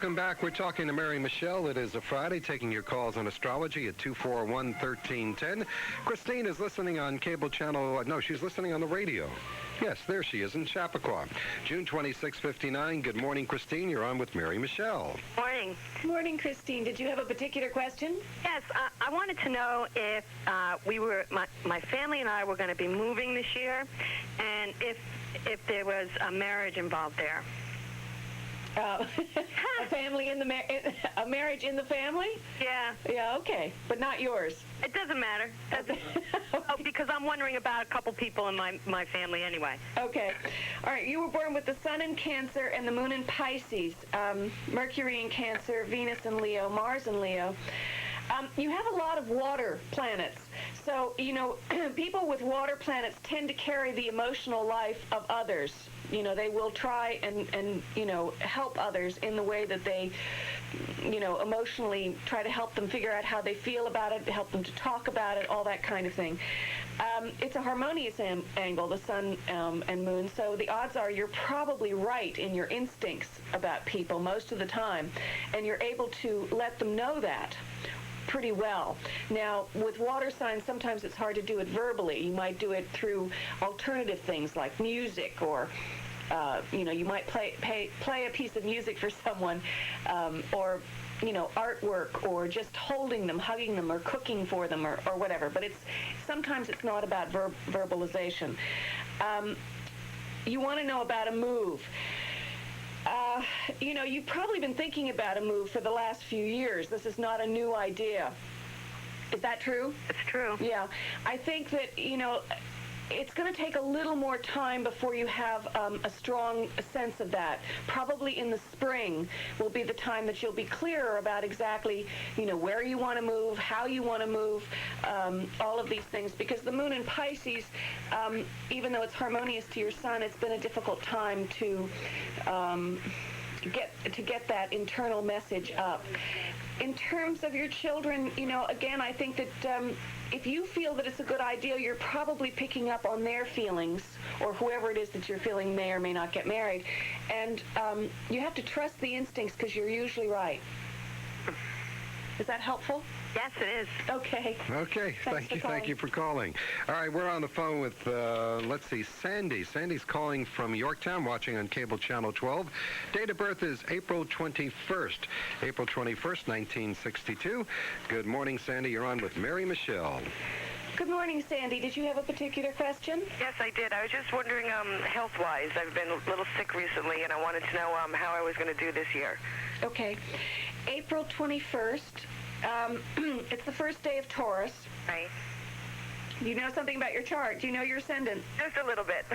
Welcome back. We're talking to Mary Michele. It is a Friday, taking your calls on astrology at 241-1310. Christine is listening on cable channel. No, she's listening on the radio. Yes, there she is in Chappaqua. June 2659. Good morning, Christine. You're on with Mary Michele. Morning. Morning, Christine. Did you have a particular question? Yes, I wanted to know if my family and I were going to be moving this year, and if there was a marriage involved there. A family in a marriage in the family? Yeah. Yeah, okay. But not yours. It doesn't matter. Okay. Because I'm wondering about a couple people in my family anyway. Okay. All right. You were born with the sun in Cancer and the moon in Pisces, Mercury in Cancer, Venus in Leo, Mars in Leo. You have a lot of water planets. So, people with water planets tend to carry the emotional life of others. They will try and help others in the way that they, emotionally try to help them figure out how they feel about it, help them to talk about it, all that kind of thing. It's a harmonious angle, the sun and moon, so the odds are you're probably right in your instincts about people most of the time, and you're able to let them know that pretty well. Now, with water signs, sometimes it's hard to do it verbally. You might do it through alternative things like music, or you might play a piece of music for someone, or artwork, or just holding them, hugging them, or cooking for them, or whatever. But sometimes it's not about verbalization. You want to know about a move. You've probably been thinking about a move for the last few years. This is not a new idea. Is that true? It's true. Yeah. I think that, it's going to take a little more time before you have a strong sense of that. Probably in the spring will be the time that you'll be clearer about exactly, where you want to move, how you want to move, all of these things. Because the moon in Pisces, even though it's harmonious to your sun, it's been a difficult time to get that internal message up. In terms of your children, again, I think that if you feel that it's a good idea, you're probably picking up on their feelings, or whoever it is that you're feeling may or may not get married. And you have to trust the instincts, because you're usually right. Is that helpful? Yes, it is. Okay. Okay. Thank you for calling. All right, we're on the phone with, Sandy. Sandy's calling from Yorktown, watching on cable channel 12. Date of birth is April 21st. April 21st, 1962. Good morning, Sandy. You're on with Mary Michele. Good morning, Sandy. Did you have a particular question? Yes, I did. I was just wondering, health-wise, I've been a little sick recently, and I wanted to know how I was going to do this year. Okay. April 21st. It's the first day of Taurus. Right. Do you know something about your chart? Do you know your ascendant? Just a little bit.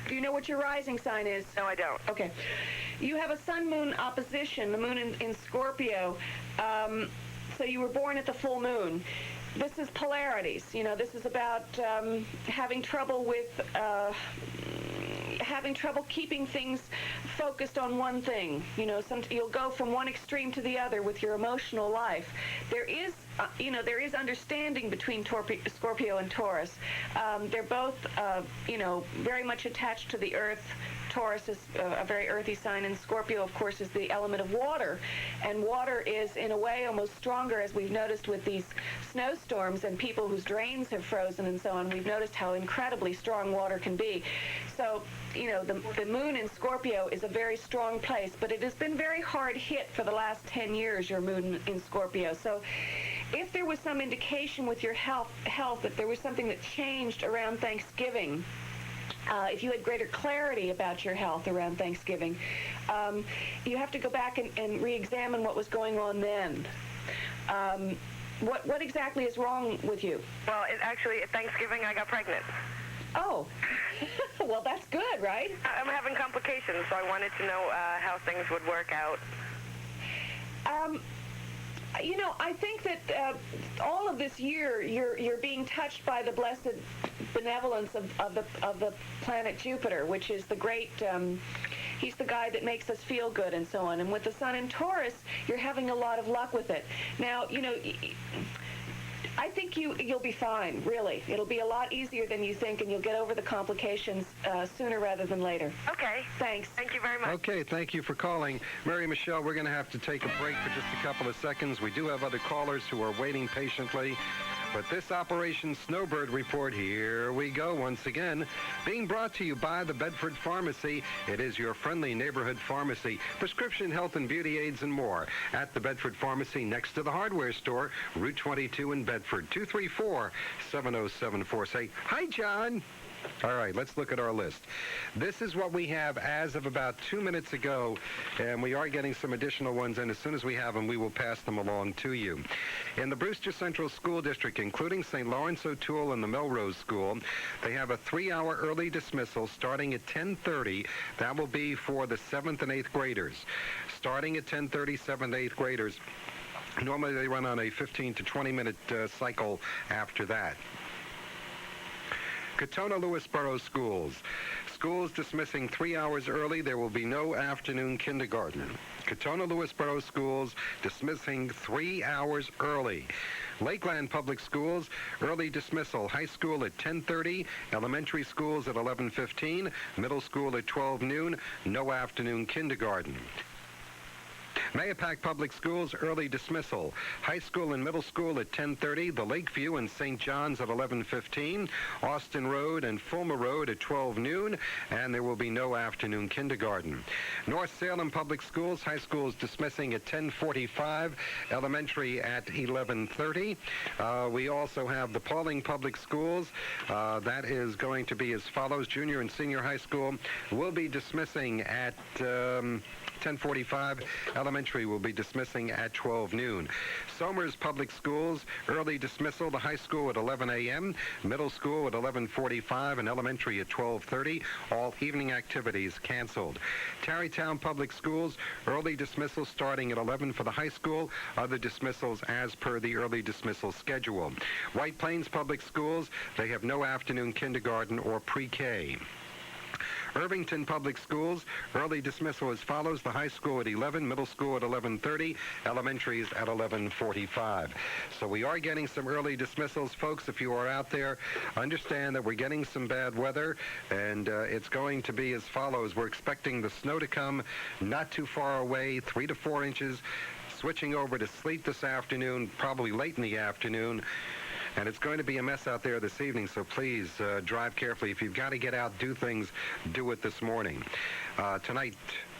Do you know what your rising sign is? No, I don't. Okay. You have a sun-moon opposition, the moon in Scorpio. So you were born at the full moon. This is polarities. This is about having trouble keeping things focused on one thing. You'll go from one extreme to the other with your emotional life. There is understanding between Scorpio and Taurus. They're both, very much attached to the earth. Taurus is a very earthy sign, and Scorpio, of course, is the element of water. And water is, in a way, almost stronger, as we've noticed with these snowstorms and people whose drains have frozen and so on. We've noticed how incredibly strong water can be. So, the moon in Scorpio is a very strong place, but it has been very hard hit for the last 10 years, your moon in Scorpio. So if there was some indication with your health that there was something that changed around Thanksgiving, if you had greater clarity about your health around Thanksgiving, you have to go back and re-examine what was going on then. What exactly is wrong with you? Well, actually, at Thanksgiving, I got pregnant. Oh, well, that's good, right? I'm having complications, so I wanted to know how things would work out. I think that all of this year you're being touched by the blessed benevolence of the planet Jupiter, which is the great. He's the guy that makes us feel good and so on. And with the sun in Taurus, you're having a lot of luck with it. Now, I think you'll be fine, really. It'll be a lot easier than you think, and you'll get over the complications sooner rather than later. Okay. Thanks. Thank you very much. Okay, thank you for calling. Mary Michele, we're going to have to take a break for just a couple of seconds. We do have other callers who are waiting patiently. But this Operation Snowbird Report, here we go once again, being brought to you by the Bedford Pharmacy. It is your friendly neighborhood pharmacy. Prescription, health, and beauty aids and more at the Bedford Pharmacy next to the hardware store, Route 22 in Bedford, 234-7074. Say, hi, John. All right, let's look at our list. This is what we have as of about 2 minutes ago, and we are getting some additional ones, and as soon as we have them, we will pass them along to you. In the Brewster Central School District, including St. Lawrence O'Toole and the Melrose School, they have a 3-hour early dismissal starting at 10:30. That will be for the 7th and 8th graders. Starting at 10:30, 7th and 8th graders. Normally, they run on a 15 to 20-minute cycle after that. Katona-Lewisboro schools. Schools dismissing 3 hours early. There will be no afternoon kindergarten. Katona-Lewisboro schools dismissing 3 hours early. Lakeland Public Schools, early dismissal. High school at 10:30, elementary schools at 11:15, middle school at 12 noon, no afternoon kindergarten. Mahopac Public Schools, early dismissal. High school and middle school at 10:30, the Lakeview and St. John's at 11:15, Austin Road and Fulmer Road at 12 noon, and there will be no afternoon kindergarten. North Salem Public Schools, high schools dismissing at 10:45, elementary at 11:30. We also have the Paulding Public Schools. That is going to be as follows. Junior and senior high school will be dismissing at 10:45. Elementary will be dismissing at 12 noon. Somers Public Schools, early dismissal. The high school at 11 a.m., middle school at 11:45, and elementary at 12:30. All evening activities canceled. Tarrytown Public Schools, early dismissal starting at 11 for the high school. Other dismissals as per the early dismissal schedule. White Plains Public Schools, they have no afternoon kindergarten or pre-K. Irvington Public Schools, early dismissal as follows. The high school at 11, middle school at 11:30, elementaries at 11:45. So we are getting some early dismissals. Folks, if you are out there, understand that we're getting some bad weather, and it's going to be as follows. We're expecting the snow to come not too far away, 3 to 4 inches, switching over to sleet this afternoon, probably late in the afternoon. And it's going to be a mess out there this evening, so please drive carefully. If you've got to get out, do things, do it this morning. Tonight,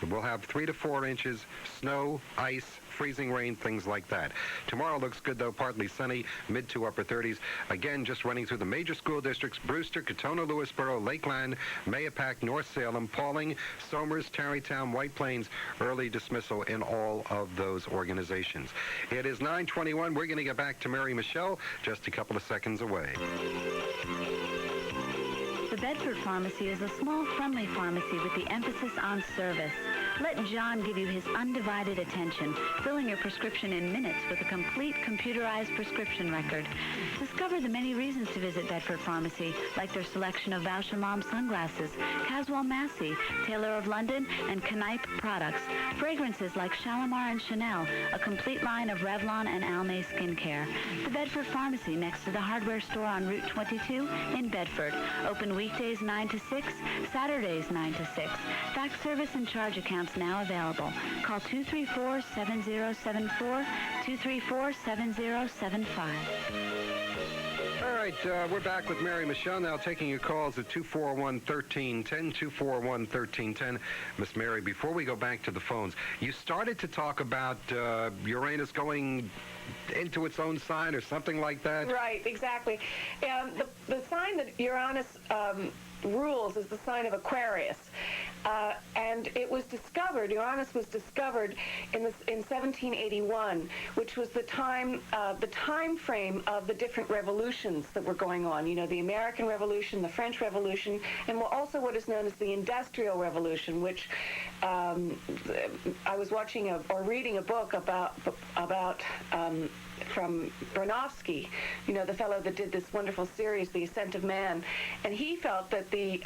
we'll have 3 to 4 inches, snow, ice, freezing rain, things like that. Tomorrow looks good, though, partly sunny, mid to upper 30s. Again, just running through the major school districts: Brewster, Katona-Lewisboro, Lakeland, Mahopac, North Salem, Paulding, Somers, Tarrytown, White Plains, early dismissal in all of those organizations. It is 9:21. We're going to get back to Mary Michele just a couple of seconds away. The Bedford Pharmacy is a small, friendly pharmacy with the emphasis on service. Let John give you his undivided attention, filling your prescription in minutes with a complete computerized prescription record. Discover the many reasons to visit Bedford Pharmacy, like their selection of Bausch & Lomb sunglasses, Caswell Massey, Taylor of London, and Knipe products, fragrances like Shalimar and Chanel, a complete line of Revlon and Almay skincare. The Bedford Pharmacy, next to the hardware store on Route 22 in Bedford. Open weekdays 9 to 6, Saturdays 9 to 6. Fax service and charge accounts now available. Call 234-7074, 234-7075. All right, we're back with Mary Michele now, taking your calls at 241-1310, 241-1310. Miss Mary, before we go back to the phones, you started to talk about Uranus going into its own sign or something like that? Right, exactly. The sign that Uranus rules is the sign of Aquarius. And it was discovered, Uranus was discovered in 1781, which was the time frame of the different revolutions that were going on. You know, the American Revolution, the French Revolution, and also what is known as the Industrial Revolution, which I was watching or reading a book about from Bronowski, you know, the fellow that did this wonderful series, The Ascent of Man, and he felt that the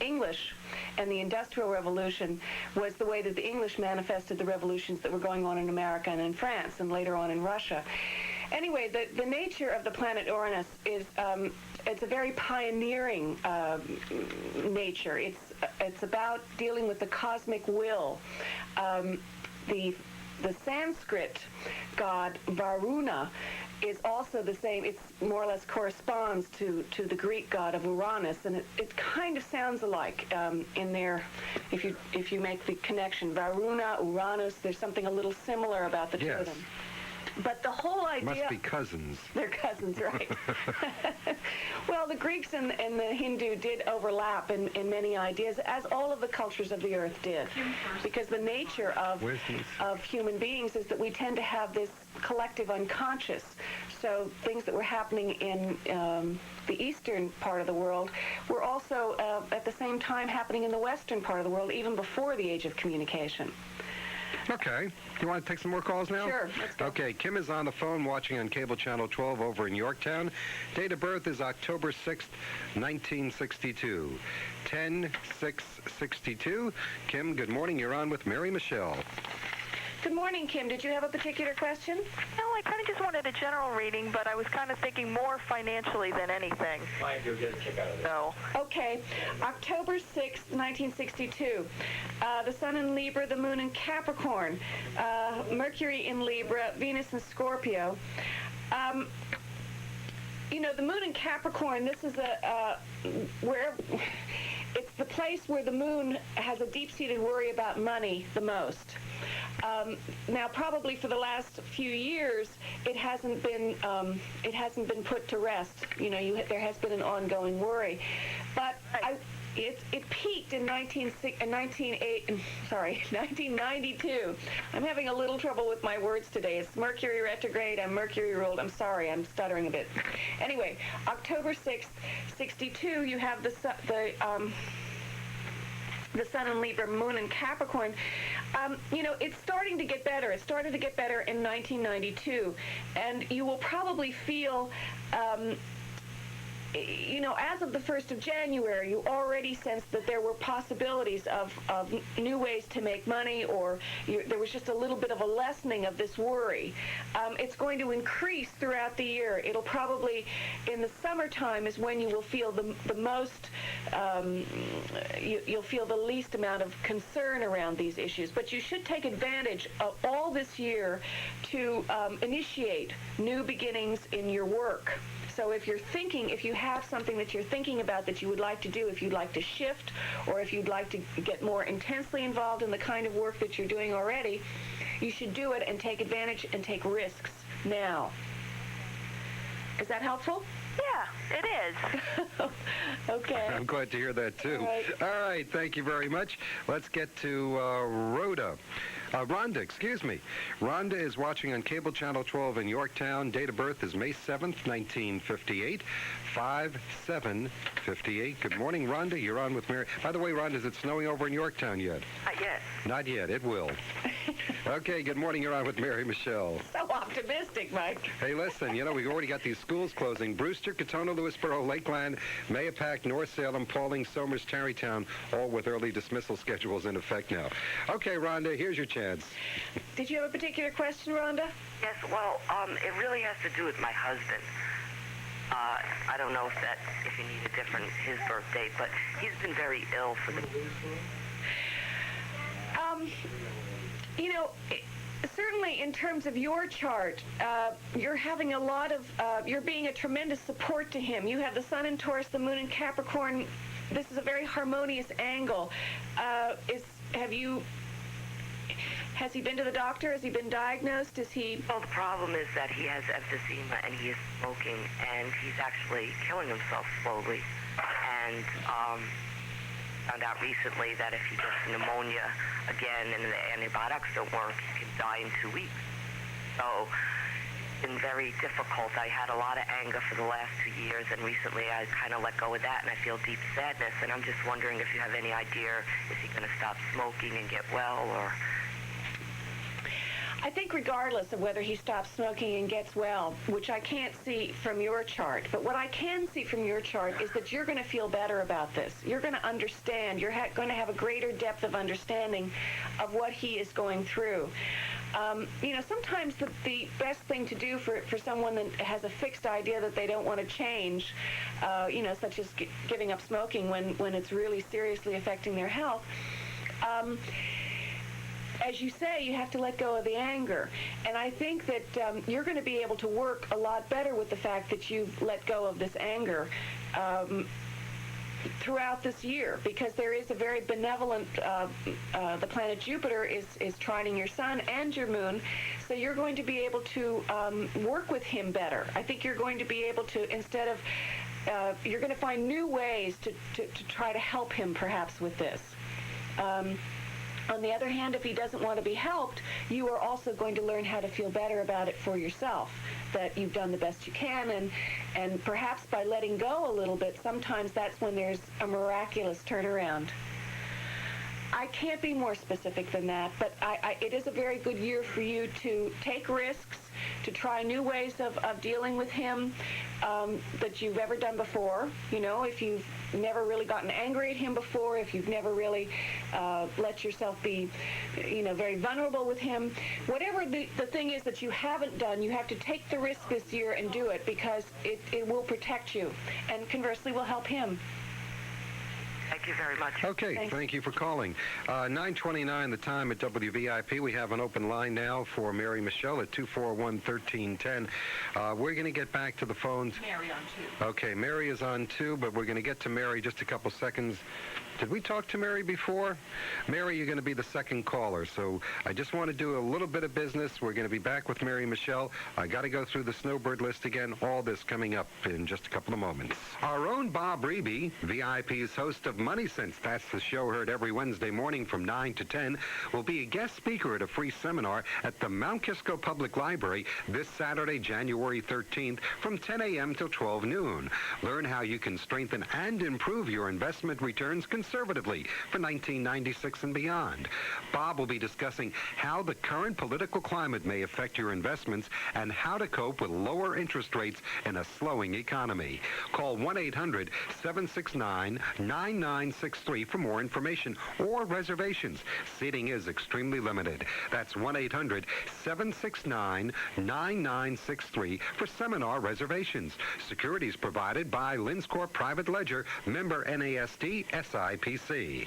English and the Industrial Revolution was the way that the English manifested the revolutions that were going on in America and in France and later on in Russia. Anyway, the nature of the planet Uranus is it's a very pioneering nature. It's about dealing with the cosmic will. The Sanskrit god Varuna is also the same. It's more or less corresponds to the Greek god of Uranus, and it kind of sounds alike in there. If you make the connection, Varuna, Uranus, there's something a little similar about the two of them. But the whole idea... Must be cousins. They're cousins, right. Well, the Greeks and the Hindu did overlap in many ideas, as all of the cultures of the earth did. Because the nature of human beings is that we tend to have this collective unconscious. So things that were happening in the eastern part of the world were also at the same time happening in the western part of the world, even before the age of communication. Okay. You want to take some more calls now? Sure. Let's go. Okay. Kim is on the phone watching on cable channel 12 over in Yorktown. Date of birth is October 6th, 1962. 10/6/62. Kim, good morning. You're on with Mary Michele. Good morning, Kim. Did you have a particular question? No, I kind of just wanted a general reading, but I was kind of thinking more financially than anything. Fine, you'll get a kick out of it. So. Okay. October 6th, 1962. The sun in Libra, the moon in Capricorn, Mercury in Libra, Venus in Scorpio. The moon in Capricorn, this is where it's the place where the moon has a deep-seated worry about money the most. Now, probably for the last few years, it hasn't been put to rest. There has been an ongoing worry, but it peaked in 1992. I'm having a little trouble with my words today. It's Mercury retrograde. I'm Mercury ruled. I'm sorry. I'm stuttering a bit. Anyway, October 6th, 62. You have the sun in Libra, moon in Capricorn. It's starting to get better. It started to get better in 1992, and you will probably feel. As of the 1st of January, you already sensed that there were possibilities of new ways to make money, or there was just a little bit of a lessening of this worry. It's going to increase throughout the year. It'll probably, in the summertime, is when you will feel the most, you'll feel the least amount of concern around these issues. But you should take advantage of all this year to initiate new beginnings in your work. So if you have something that you're thinking about that you would like to do, if you'd like to shift, or if you'd like to get more intensely involved in the kind of work that you're doing already, you should do it and take advantage and take risks now. Is that helpful? Yeah, it is. Okay. I'm glad to hear that, too. All right. Thank you very much. Let's get to Rhonda, excuse me. Rhonda is watching on cable channel 12 in Yorktown. Date of birth is May 7th, 1958. 5/7/58. Good morning, Rhonda. You're on with Mary. By the way, Rhonda, is it snowing over in Yorktown yet? Not yet. Not yet. It will. Okay. Good morning. You're on with Mary Michele. So optimistic, Mike. Hey, listen, we've already got these schools closing. Brewster, Katona, Lewisboro, Lakeland, Mayapack, North Salem, Paulding, Somers, Tarrytown, all with early dismissal schedules in effect now. Okay, Rhonda, here's your chance. Did you have a particular question, Rhonda? Yes, well, it really has to do with my husband. I don't know if you need his birth date, but he's been very ill for the... Certainly in terms of your chart, you're having a lot of, you're being a tremendous support to him. You have the sun in Taurus, the moon in Capricorn. This is a very harmonious angle. Has he been to the doctor? Has he been diagnosed? Well, the problem is that he has emphysema and he is smoking, and he's actually killing himself slowly. And found out recently that if he gets pneumonia again and the antibiotics don't work, he can die in 2 weeks. So it's been very difficult. I had a lot of anger for the last 2 years, and recently I kind of let go of that, and I feel deep sadness. And I'm just wondering if you have any idea, is he going to stop smoking and get well, or... I think regardless of whether he stops smoking and gets well, which I can't see from your chart, but what I can see from your chart is that you're going to feel better about this. You're going to understand. You're going to have a greater depth of understanding of what he is going through. Sometimes the best thing to do for someone that has a fixed idea that they don't want to change, such as giving up smoking when it's really seriously affecting their health, as you say, you have to let go of the anger. And I think that you're going to be able to work a lot better with the fact that you've let go of this anger throughout this year, because there is a very benevolent, the planet Jupiter is trining your sun and your moon, so you're going to be able to work with him better. I think you're going to be able to, instead of, you're going to find new ways to try to help him perhaps with this. On the other hand, if he doesn't want to be helped, you are also going to learn how to feel better about it for yourself, that you've done the best you can, and perhaps by letting go a little bit, sometimes that's when there's a miraculous turnaround. I can't be more specific than that, but it is a very good year for you to take risks, to try new ways of dealing with him that you've ever done before. If you've never really gotten angry at him before, if you've never really let yourself be, very vulnerable with him, whatever the thing is that you haven't done, you have to take the risk this year and do it, because it will protect you, and conversely will help him. Thank you very much. Okay, Thanks. Thank you for calling. 9:29 the time at WVIP. We have an open line now for Mary Michele at 241-1310. We're going to get back to the phones. Mary on 2. Okay, Mary is on 2, but we're going to get to Mary just a couple seconds. Did we talk to Mary before? Mary, you're going to be the second caller, so I just want to do a little bit of business. We're going to be back with Mary Michele. I got to go through the snowbird list again. All this coming up in just a couple of moments. Our own Bob Reeby, VIP's host of Money Sense, that's the show heard every Wednesday morning from 9 to 10, will be a guest speaker at a free seminar at the Mount Kisco Public Library this Saturday, January 13th from 10 a.m. till 12 noon. Learn how you can strengthen and improve your investment returns conservatively for 1996 and beyond. Bob will be discussing how the current political climate may affect your investments and how to cope with lower interest rates in a slowing economy. Call 1-800-769-9963 for more information or reservations. Seating is extremely limited. That's 1-800-769-9963 for seminar reservations. Securities provided by Linscorp Private Ledger, member NASD, SIPC.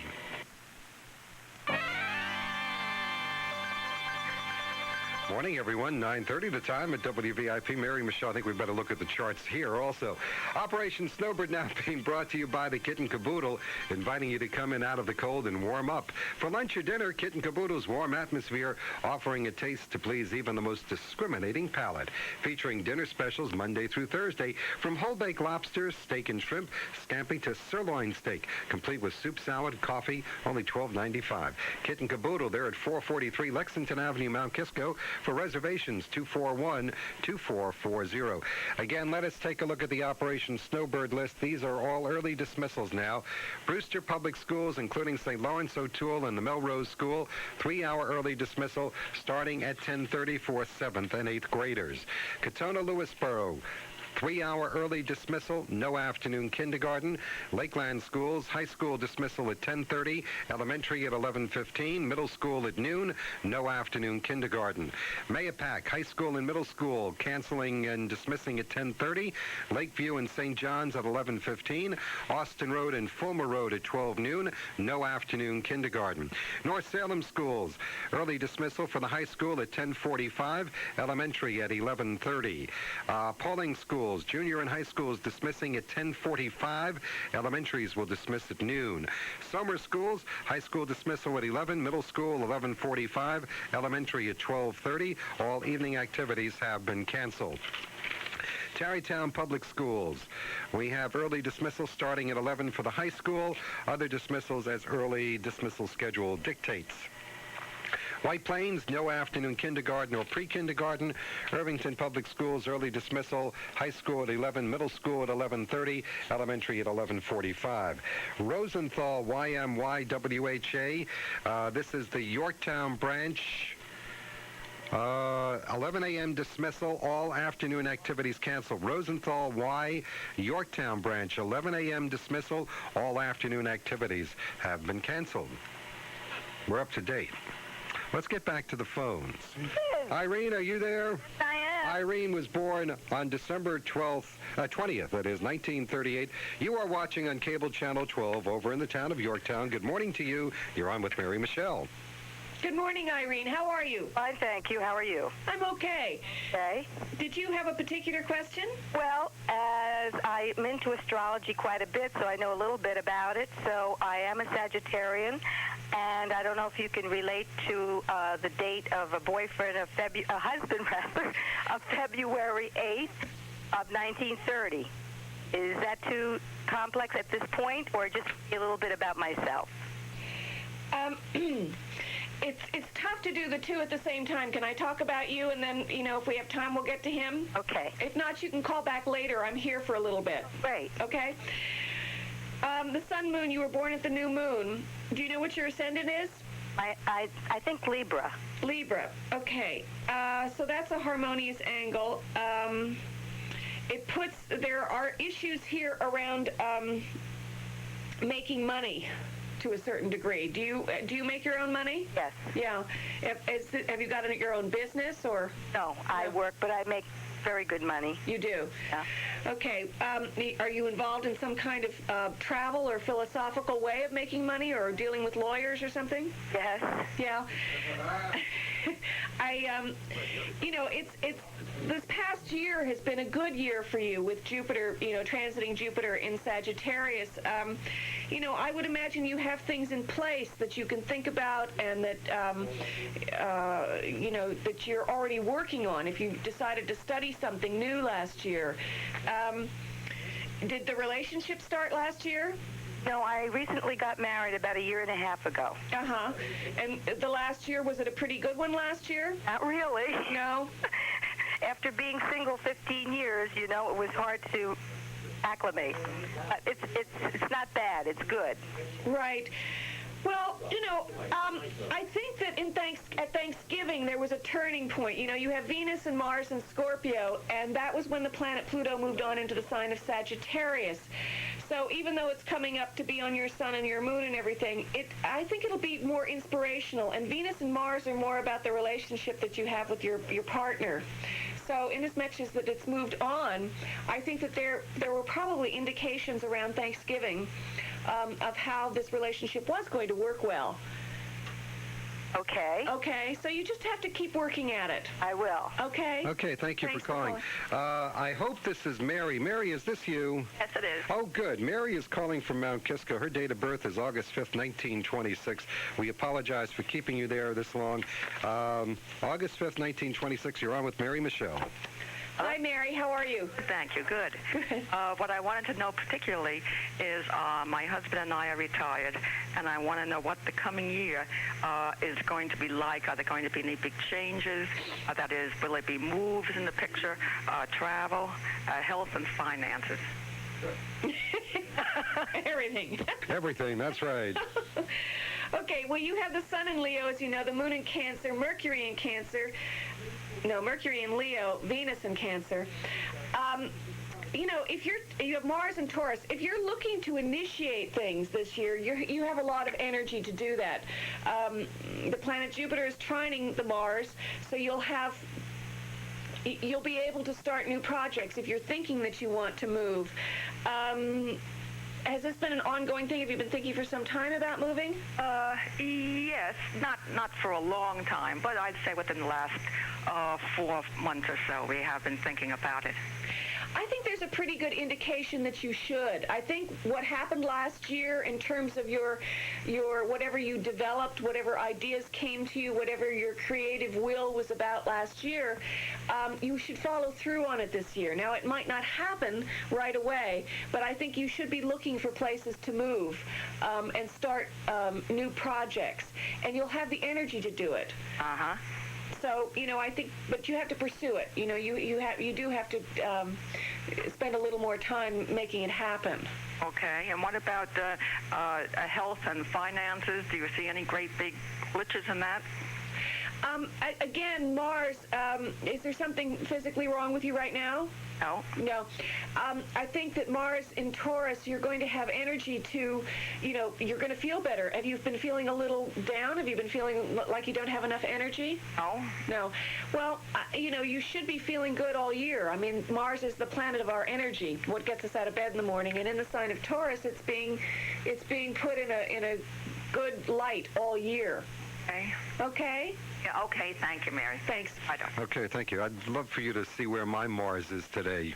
Morning, everyone. 9:30 the time at WVIP. Mary Michele, I think we better look at the charts here also. Operation Snowbird now being brought to you by the Kit and Caboodle, inviting you to come in out of the cold and warm up. For lunch or dinner, Kit and Caboodle's warm atmosphere, offering a taste to please even the most discriminating palate. Featuring dinner specials Monday through Thursday, from whole-baked lobster, steak and shrimp, scampi to sirloin steak, complete with soup, salad, coffee, only $12.95. Kit and Caboodle, they're at 443 Lexington Avenue, Mount Kisco. For reservations, 241-2440. Again, let us take a look at the Operation Snowbird list. These are all early dismissals now. Brewster Public Schools, including St. Lawrence O'Toole and the Melrose School, 3-hour early dismissal starting at 10:30 for 7th and 8th graders. Katona Lewisboro, 3-hour early dismissal, no afternoon kindergarten. Lakeland Schools, high school dismissal at 10:30, elementary at 11:15, middle school at noon, no afternoon kindergarten. Mayapack, high school and middle school, canceling and dismissing at 10:30, Lakeview and St. John's at 11:15, Austin Road and Fulmer Road at 12 noon, no afternoon kindergarten. North Salem Schools, early dismissal for the high school at 10:45, elementary at 11:30. Pauling Schools, junior and high schools dismissing at 10:45. Elementaries will dismiss at noon. Summer schools, high school dismissal at 11, middle school 11:45, elementary at 12:30. All evening activities have been canceled. Tarrytown Public Schools, we have early dismissal starting at 11 for the high school. Other dismissals as early dismissal schedule dictates. White Plains, no afternoon kindergarten or pre-kindergarten. Irvington Public Schools, early dismissal, high school at 11, middle school at 11:30, elementary at 11:45. Rosenthal YMYWHA, this is the Yorktown branch. 11 a.m. dismissal, all afternoon activities canceled. Rosenthal Y, Yorktown branch, 11 a.m. dismissal, all afternoon activities have been canceled. We're up to date. Let's get back to the phones. Irene, are you there? I am. Irene was born on December 20th, that is, 1938. You are watching on Cable Channel 12 over in the town of Yorktown. Good morning to you. You're on with Mary Michele. Good morning, Irene. How are you? Fine, thank you. How are you? I'm okay. Okay. Did you have a particular question? Well, as I'm into astrology quite a bit, so I know a little bit about it. So I am a Sagittarian, and I don't know if you can relate to the date of a boyfriend, a husband rather, of February 8th of 1930. Is that too complex at this point, or just a little bit about myself? It's tough to do the two at the same time. Can I talk about you, and then, if we have time, we'll get to him? Okay. If not, you can call back later. I'm here for a little bit. Great. Okay? The sun moon, you were born at the new moon. Do you know what your ascendant is? I think Libra. Libra. Okay. So that's a harmonious angle. There are issues here around making money to a certain degree. Do you make your own money? Yes. Yeah. Have you got your own business, or? No, I work, but I make very good money. You do? Yeah. Okay. Are you involved in some kind of travel or philosophical way of making money, or dealing with lawyers or something? Yes. Yeah. It's this past year has been a good year for you with Jupiter, transiting Jupiter in Sagittarius. I would imagine you have things in place that you can think about, and that, that you're already working on if you decided to study something new last year. Did the relationship start last year? No, I recently got married about a year and a half ago. Uh-huh. And the last year, was it a pretty good one last year? Not really. No? After being single 15 years, it was hard to acclimate. But it's not bad. It's good. Right. Well, I think that at Thanksgiving there was a turning point. You have Venus and Mars in Scorpio, and that was when the planet Pluto moved on into the sign of Sagittarius. So even though it's coming up to be on your sun and your moon and everything, I think it'll be more inspirational. And Venus and Mars are more about the relationship that you have with your partner. So in as much as that it's moved on, I think that there were probably indications around Thanksgiving of how this relationship was going to work well. Okay. Okay, so you just have to keep working at it. I will. Okay? Okay, thank you Thanks for calling. I hope this is Mary. Mary, is this you? Yes, it is. Oh, good. Mary is calling from Mount Kisco. Her date of birth is August 5th, 1926. We apologize for keeping you there this long. August 5th, 1926, you're on with Mary Michele. Hi, Mary. How are you? Thank you. Good. What I wanted to know particularly is my husband and I are retired, and I want to know what the coming year is going to be like. Are there going to be any big changes? That is, will there be moves in the picture, travel, health, and finances? Everything. Everything, that's right. Okay, well, you have the sun in Leo, as you know, the moon in Cancer, Mercury in Cancer. No, Mercury in Leo, Venus in Cancer. If you have Mars in Taurus, if you're looking to initiate things this year, you have a lot of energy to do that. The planet Jupiter is trining the Mars, so you'll be able to start new projects if you're thinking that you want to move. Has this been an ongoing thing? Have you been thinking for some time about moving? Yes, not for a long time, but I'd say within the last 4 months or so, we have been thinking about it. I think there's a pretty good indication that you should. I think what happened last year in terms of your whatever you developed, whatever ideas came to you, whatever your creative will was about last year, you should follow through on it this year. Now, it might not happen right away, but I think you should be looking for places to move and start new projects, and you'll have the energy to do it. Uh-huh. So, I think, but you have to pursue it. You do have to spend a little more time making it happen. Okay, and what about health and finances? Do you see any great big glitches in that? Again, Mars, is there something physically wrong with you right now? No. No. I think that Mars in Taurus, you're going to have energy to, you're going to feel better. Have you been feeling a little down? Have you been feeling like you don't have enough energy? No. No. Well, you should be feeling good all year. I mean, Mars is the planet of our energy, what gets us out of bed in the morning. And in the sign of Taurus, it's being put in a good light all year. Okay. Okay? Yeah, okay, thank you, Mary. Thanks. I don't. Okay, thank you. I'd love for you to see where my Mars is today.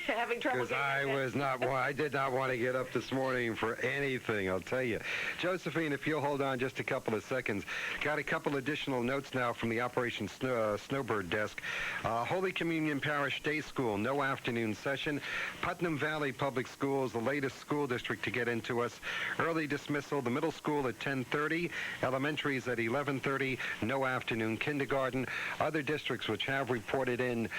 Having trouble Because I did not want to get up this morning for anything, I'll tell you. Josephine, if you'll hold on just a couple of seconds. Got a couple additional notes now from the Operation Snowbird desk. Holy Communion Parish Day School, no afternoon session. Putnam Valley Public Schools, the latest school district to get into us. Early dismissal, the middle school at 10:30, elementaries at 11:30, no afternoon kindergarten. Other districts which have reported in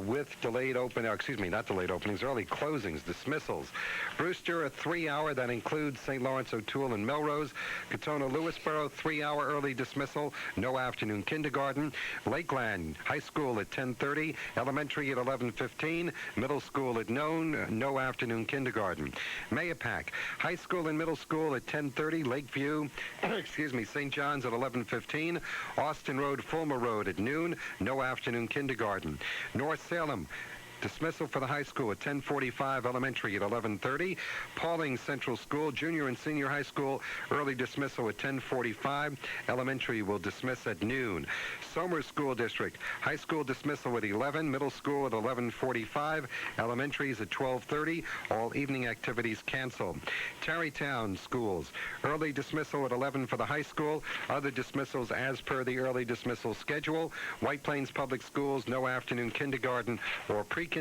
with delayed not delayed openings, early closings, dismissals. Brewster, a 3-hour, that includes St. Lawrence, O'Toole, and Melrose. Katona, Lewisboro, 3-hour early dismissal, no afternoon kindergarten. Lakeland, high school at 10:30, elementary at 11:15, middle school at noon, no afternoon kindergarten. Mayapack, high school and middle school at 10:30, Lakeview, St. John's at 11:15, Austin Road, Fulmer Road at noon, no afternoon kindergarten. North Salem, dismissal for the high school at 10:45, elementary at 11:30. Pauling Central School, junior and senior high school, early dismissal at 10:45. Elementary will dismiss at noon. Somers School District, high school dismissal at 11, middle school at 11:45, elementaries at 12:30. All evening activities canceled. Tarrytown Schools, early dismissal at 11 for the high school. Other dismissals as per the early dismissal schedule. White Plains Public Schools, no afternoon kindergarten or pre-kindergarten.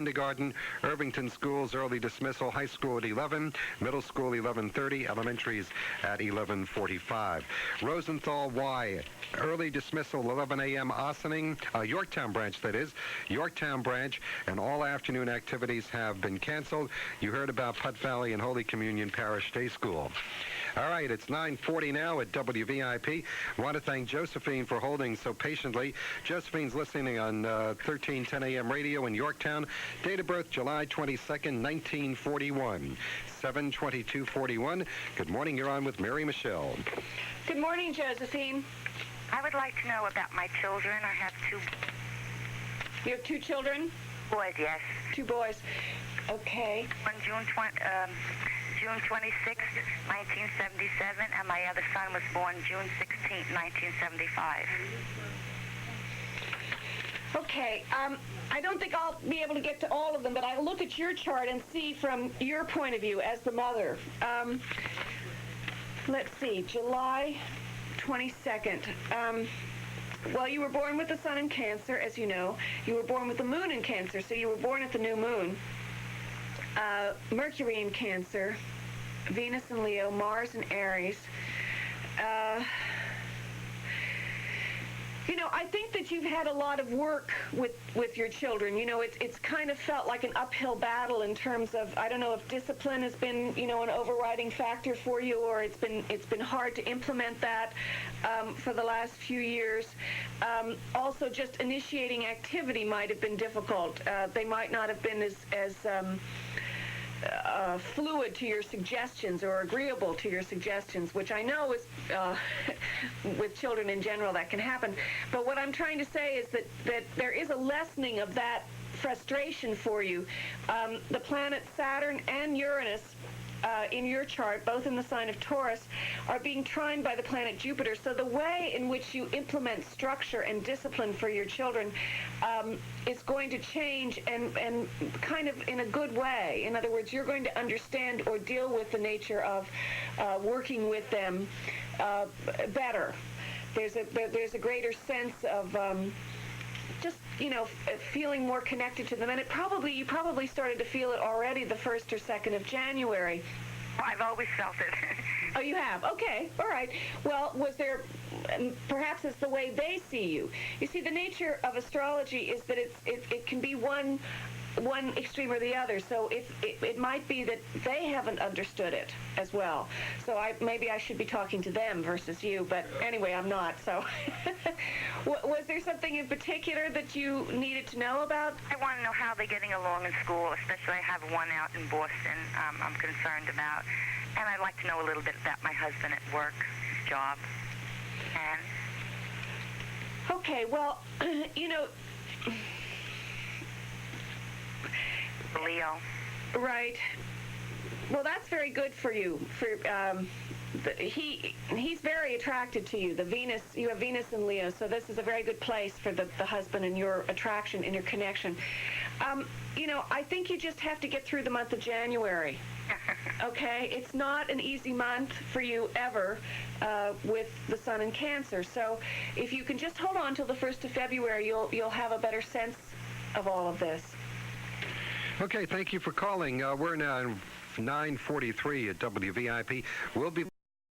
Irvington Schools, early dismissal, high school at 11, middle school 11:30, elementaries at 11:45. Rosenthal Y, early dismissal 11 a.m. Ossining, Yorktown branch that is, Yorktown branch, and all afternoon activities have been canceled. You heard about Putt Valley and Holy Communion Parish Day School. All right, it's 9:40 now at WVIP. I want to thank Josephine for holding so patiently. Josephine's listening on 1310 a.m. radio in Yorktown. Date of birth, July 22nd, 1941, 7/22/41. Good morning, you're on with Mary Michele. Good morning, Josephine. I would like to know about my children. I have two You have two children? boys, yes. Two boys. Okay. One June 26th, 1977, and my other son was born June 16th, 1975. Okay, I don't think I'll be able to get to all of them, but I'll look at your chart and see from your point of view as the mother. Let's see, July 22nd. Well, you were born with the sun in Cancer, as you know. You were born with the moon in Cancer, so you were born at the new moon. Mercury in Cancer, Venus in Leo, Mars in Aries. I think that you've had a lot of work with your children. It's kind of felt like an uphill battle in terms of, I don't know if discipline has been, an overriding factor for you, or it's been hard to implement that for the last few years. Also, just initiating activity might have been difficult. They might not have been as fluid to your suggestions or agreeable to your suggestions, which I know is with children in general that can happen. But what I'm trying to say is that there is a lessening of that frustration for you. The planets Saturn and Uranus in your chart, both in the sign of Taurus, are being trined by the planet Jupiter. So the way in which you implement structure and discipline for your children is going to change and kind of in a good way. In other words, you're going to understand or deal with the nature of working with them better. There's a greater sense of just feeling more connected to them, and you probably started to feel it already the 1st or 2nd of January. I've always felt it. Oh, you have? Okay, all right. Well, was there, perhaps it's the way they see you. You see, the nature of astrology is that it can be one one extreme or the other. So if it might be that they haven't understood it as well. So maybe I should be talking to them versus you. But anyway, I'm not. So was there something in particular that you needed to know about? I want to know how they're getting along in school, especially I have one out in Boston I'm concerned about. And I'd like to know a little bit about my husband at work, his job. And okay, well, you know, Leo. right. Well, that's very good for you. He's very attracted to you. You have Venus in Leo, so this is a very good place for the husband and your attraction and your connection. You know, I think you just have to get through the month of January. Okay, it's not an easy month for you ever with the sun in Cancer. So if you can just hold on till the 1st of February, you'll have a better sense of all of this. Okay, thank you for calling. We're now 9:43 at WVIP. We'll be